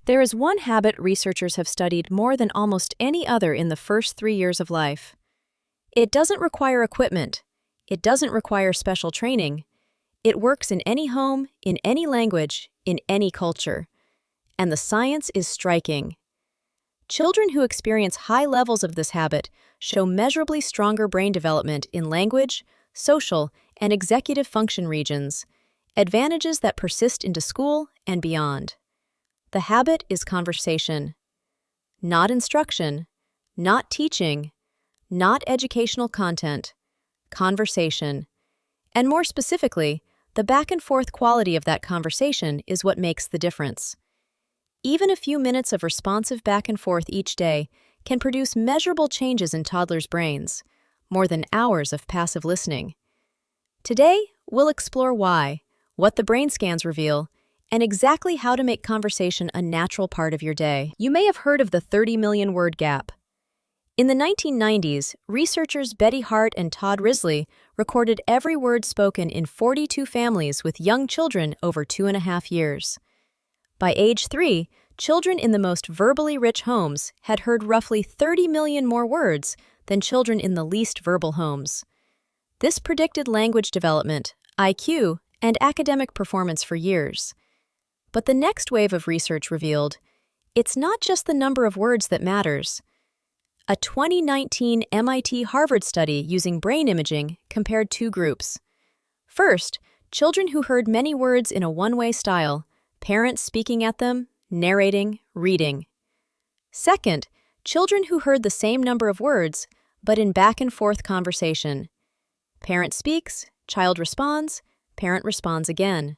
There is one habit researchers have studied more than almost any other in the first 3 years of life. It doesn't require equipment. It doesn't require special training. It works in any home, in any language, in any culture. And the science is striking. Children who experience high levels of this habit show measurably stronger brain development in language, social, and executive function regions, advantages that persist into school and beyond. The habit is conversation. Not instruction, not teaching, not educational content, conversation. And more specifically, the back-and-forth quality of that conversation is what makes the difference. Even a few minutes of responsive back and forth each day can produce measurable changes in toddlers' brains, more than hours of passive listening. Today, we'll explore why, what the brain scans reveal, and exactly how to make conversation a natural part of your day. You may have heard of the 30 million word gap. In the 1990s, researchers Betty Hart and Todd Risley recorded every word spoken in 42 families with young children over 2.5 years. By age 3, children in the most verbally rich homes had heard roughly 30 million more words than children in the least verbal homes. This predicted language development, IQ, and academic performance for years. But the next wave of research revealed it's not just the number of words that matters. A 2019 MIT-Harvard study using brain imaging compared two groups. First, children who heard many words in a one-way style, parents speaking at them, narrating, reading. Second, children who heard the same number of words, but in back-and-forth conversation. Parent speaks, child responds, parent responds again.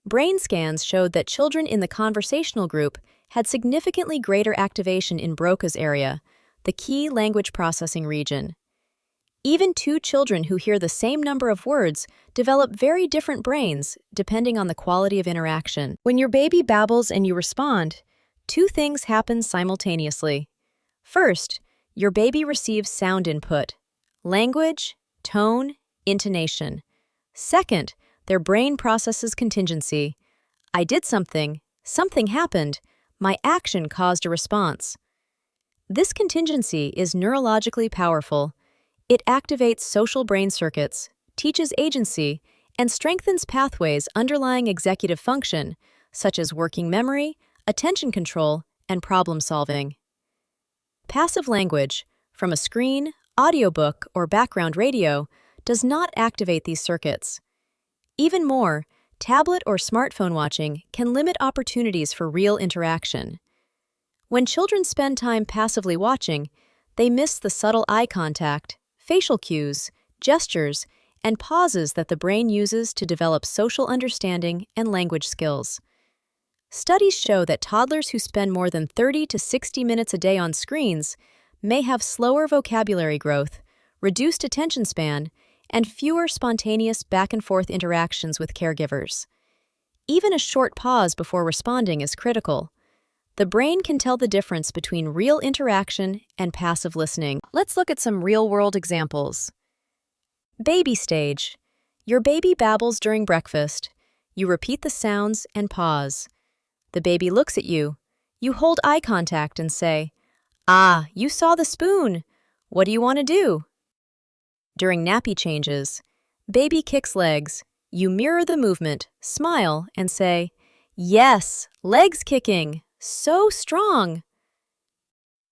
Brain scans showed that children in the conversational group had significantly greater activation in Broca's area, the key language processing region. Even two children who hear the same number of words develop very different brains depending on the quality of interaction. When your baby babbles and you respond, two things happen simultaneously. First, your baby receives sound input, language, tone, intonation. Second, their brain processes contingency. I did something, something happened, my action caused a response. This contingency is neurologically powerful. It activates social brain circuits, teaches agency, and strengthens pathways underlying executive function, such as working memory, attention control, and problem solving. Passive language, from a screen, audiobook, or background radio, does not activate these circuits. Even more, tablet or smartphone watching can limit opportunities for real interaction. When children spend time passively watching, they miss the subtle eye contact, facial cues, gestures, and pauses that the brain uses to develop social understanding and language skills. Studies show that toddlers who spend more than 30 to 60 minutes a day on screens may have slower vocabulary growth, reduced attention span, and fewer spontaneous back-and-forth interactions with caregivers. Even a short pause before responding is critical. The brain can tell the difference between real interaction and passive listening. Let's look at some real-world examples. Baby stage. Your baby babbles during breakfast. You repeat the sounds and pause. The baby looks at you. You hold eye contact and say, "Ah, you saw the spoon. What do you want to do?" During nappy changes, baby kicks legs. You mirror the movement, smile, and say, "Yes, legs kicking. So strong."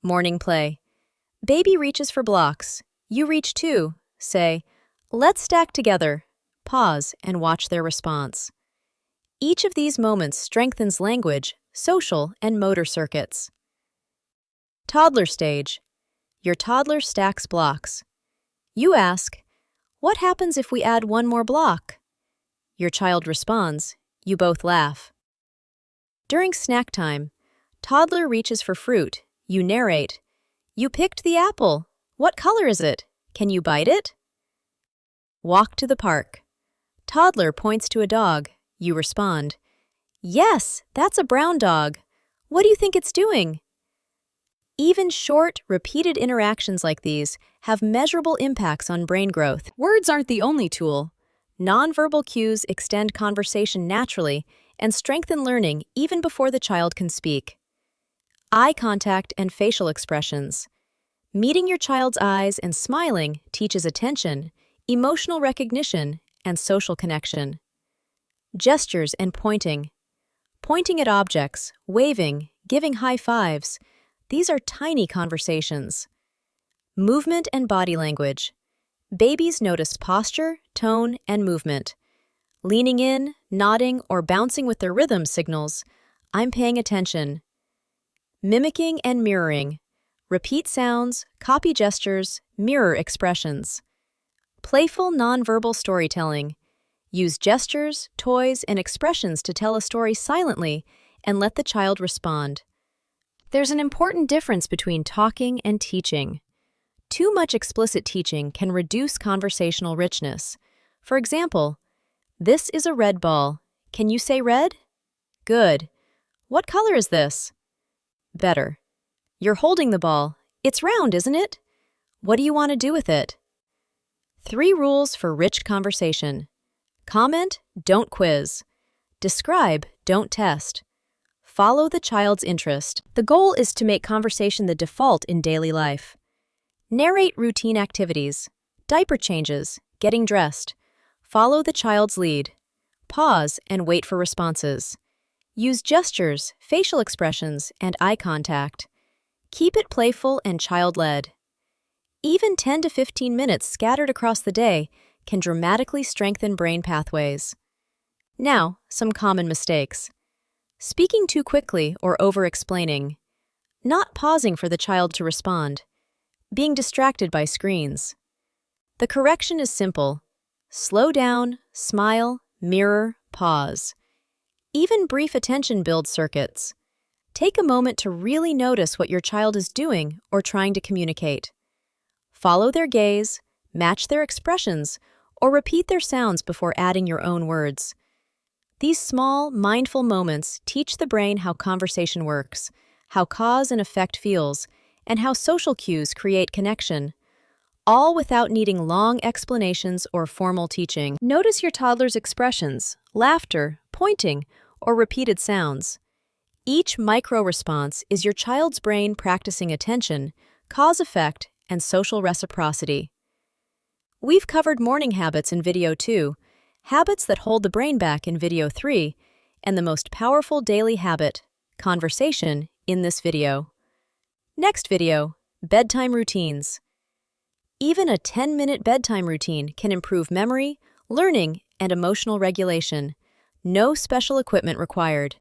Morning play. Baby reaches for blocks. You reach too. Say, "Let's stack together." Pause and watch their response. Each of these moments strengthens language, social, and motor circuits. Toddler stage. Your toddler stacks blocks. You ask, "What happens if we add one more block?" Your child responds. You both laugh. During snack time, toddler reaches for fruit. You narrate, "You picked the apple. What color is it? Can you bite it?" Walk to the park. Toddler points to a dog. You respond, "Yes, that's a brown dog. What do you think it's doing?" Even short, repeated interactions like these have measurable impacts on brain growth. Words aren't the only tool. Nonverbal cues extend conversation naturally and strengthen learning even before the child can speak. Eye contact and facial expressions. Meeting your child's eyes and smiling teaches attention, emotional recognition, and social connection. Gestures and pointing. Pointing at objects, waving, giving high fives. These are tiny conversations. Movement and body language. Babies notice posture, tone, and movement. Leaning in, nodding, or bouncing with their rhythm signals, "I'm paying attention." Mimicking and mirroring. Repeat sounds, copy gestures, mirror expressions. Playful nonverbal storytelling. Use gestures, toys, and expressions to tell a story silently and let the child respond. There's an important difference between talking and teaching. Too much explicit teaching can reduce conversational richness. For example, "This is a red ball. Can you say red?" Good. "What color is this?" Better. "You're holding the ball. It's round, isn't it? What do you want to do with it?" 3 rules for rich conversation. Comment, don't quiz. Describe, don't test. Follow the child's interest. The goal is to make conversation the default in daily life. Narrate routine activities, diaper changes, getting dressed. Follow the child's lead. Pause and wait for responses. Use gestures, facial expressions, and eye contact. Keep it playful and child-led. Even 10 to 15 minutes scattered across the day can dramatically strengthen brain pathways. Now, some common mistakes. Speaking too quickly or over-explaining. Not pausing for the child to respond. Being distracted by screens. The correction is simple. Slow down, smile, mirror, pause. Even brief attention builds circuits. Take a moment to really notice what your child is doing or trying to communicate. Follow their gaze, match their expressions, or repeat their sounds before adding your own words. These small, mindful moments teach the brain how conversation works, how cause and effect feels, and how social cues create connection, all without needing long explanations or formal teaching. Notice your toddler's expressions, laughter, pointing, or repeated sounds. Each micro-response is your child's brain practicing attention, cause-effect, and social reciprocity. We've covered morning habits in Video 2, habits that hold the brain back in Video 3, and the most powerful daily habit, conversation, in this video. Next video, bedtime routines. Even a 10-minute bedtime routine can improve memory, learning, and emotional regulation. No special equipment required.